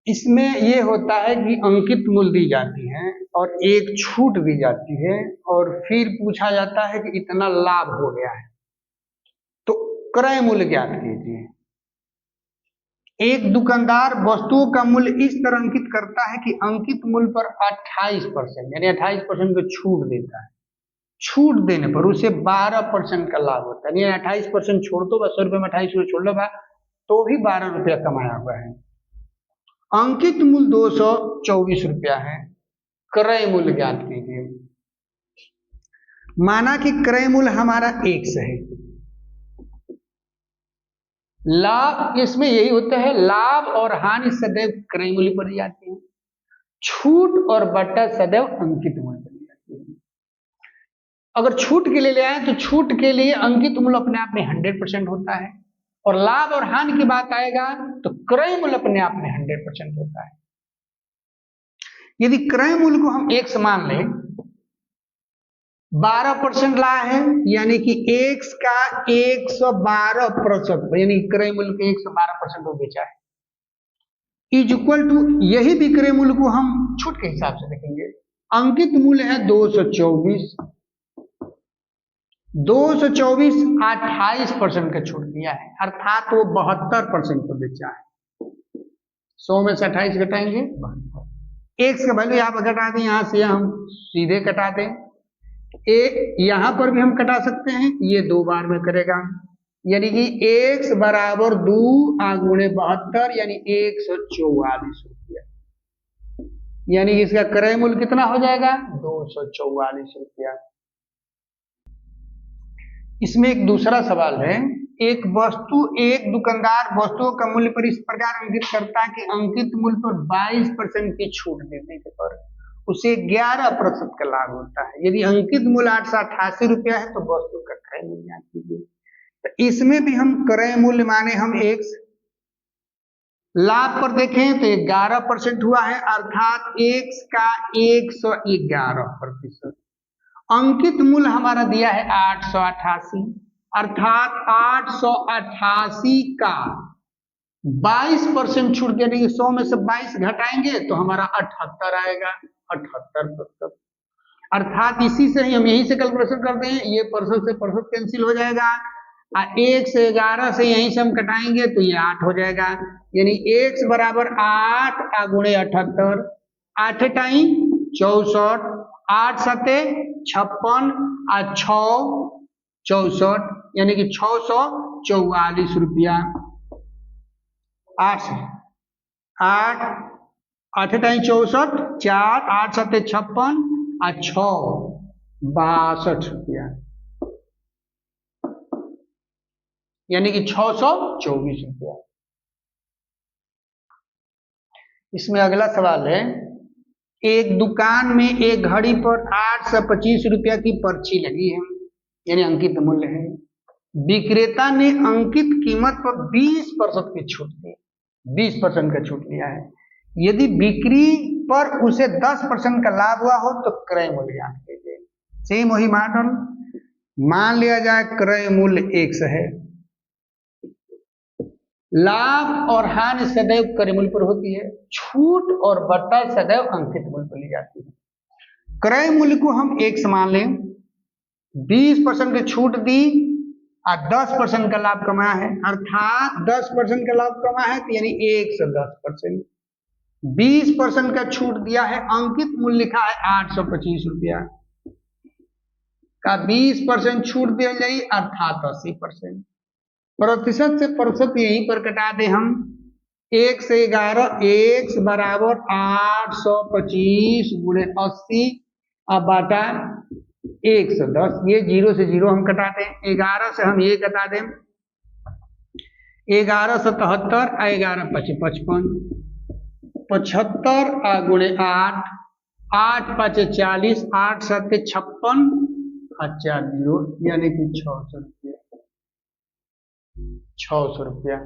इसमें ये होता है कि अंकित मूल्य दी जाती है और एक छूट दी जाती है और फिर पूछा जाता है कि इतना लाभ हो गया है, तो क्रय मूल्य ज्ञात कीजिए। एक दुकानदार वस्तुओं का मूल्य इस तरह अंकित करता है कि अंकित मूल्य पर 28% यानी 28% को छूट देता है। छूट देने पर उसे 12% का लाभ होता है, यानी 28% छोड़ दो, 100 रुपये में 28 रुपये छोड़ लो तो भी 12 रुपया कमाया हुआ है। अंकित मूल्य 224 रुपया है, क्रय मूल्य ज्ञात कीजिए। माना कि क्रय मूल्य हमारा 1 है, लाभ इसमें यही होता है, लाभ और हानि सदैव क्रय मूल्य पर जाती है, छूट और बटा सदैव अंकित मूल्य पर जाती है। अगर छूट के लिए ले आए तो छूट के लिए अंकित मूल्य अपने आप में 100% होता है, और लाभ और हानि की बात आएगा तो क्रय मूल्य अपने आप में 100% होता है। यदि क्रय मूल्य को हम 1 मान लें, 12% लाया है, यानी कि x का 112%, यानी क्रय मूल्य के 112% को बेचा है, इज इक्वल टू, यही भी क्रय मूल्य को हम छूट के हिसाब से देखेंगे। अंकित मूल्य है 224, 28% का छूट दिया है, अर्थात वो 72% को बेचा है। 100 में से 28 घटाएंगे 72, x का वैल्यू यहाँ पर घटा दें, यहां से हम सीधे कटा दें, यहां पर भी हम कटा सकते हैं, ये 2 बार में करेगा, यानी कि x बराबर 2 गुणे 72 यानी 144 रुपया, यानी कि इसका क्रय मूल्य कितना हो जाएगा 244 रुपया। इसमें एक दूसरा सवाल है, एक दुकानदार वस्तुओं का मूल्य पर इस प्रकार अंकित करता है कि अंकित मूल्य पर 22% की छूट देने के पर उसे 11% का लाभ होता है। यदि अंकित मूल्य 888 रुपया है तो वस्तु का क्रय मूल्य ज्ञात कीजिए। तो इसमें भी हम क्रय मूल्य माने हम एक लाभ पर देखें तो 11% हुआ है, अर्थात x का 111%। अंकित मूल्य हमारा दिया है 888, अर्थात 888 का 22% छूट दिया, 100 में से 22 घटाएंगे तो हमारा 78 आएगा, 78%। अर्थात इसी से ही हम यहीं से कैलकुलेशन करते हैं, ये परसेंट से परसेंट कैंसिल हो जाएगा, 1 से 11 से यहीं से हम कटाएंगे तो ये 8 हो जाएगा, यानी x बराबर 8 गुणे 78, 8 टाइम 64, 8 सते 56 और 6 64, यानी कि 644 रुपया। 8 टाइम 64, 4, 8 सते 56 और 6 62 रुपया, यानी कि 624 रुपया। इसमें अगला सवाल है, एक दुकान में एक घड़ी पर 825 रुपया की पर्ची लगी है, यानी अंकित मूल्य है। विक्रेता ने अंकित कीमत पर 20% की छूट दी, 20% का छूट लिया है। यदि बिक्री पर उसे 10% का लाभ हुआ हो तो क्रय मूल्य ज्ञात कीजिए। सेम वही मॉडल, मान लिया जाए क्रय मूल्य 1 है, लाभ और हानि सदैव क्रय मूल्य पर होती है, छूट और बटा सदैव अंकित मूल्य पर ली जाती है। क्रय मूल्य को हम 1 मान लें, 20% की छूट दी और 10% का लाभ कमाया है, अर्थात 10% का लाभ कमाया है तो यानी 110%। 20% का छूट दिया है, अंकित मूल्य लिखा है 825 रुपया का 20% छूट दिया जाए, अर्थात 80%। प्रतिशत से प्रतिशत यहीं पर कटा दे हम, 1 से 11, x बराबर 825 गुणे 80 और बाटा 110, ये 0 से 0 हम कटा दें, 11 से हम ये कटा दें, 11 77 और 11 55, 75 गुणे 8, 8 5 40, 8 7 56 और 4 0, यानी कि 600 रुपया, 600 रुपया।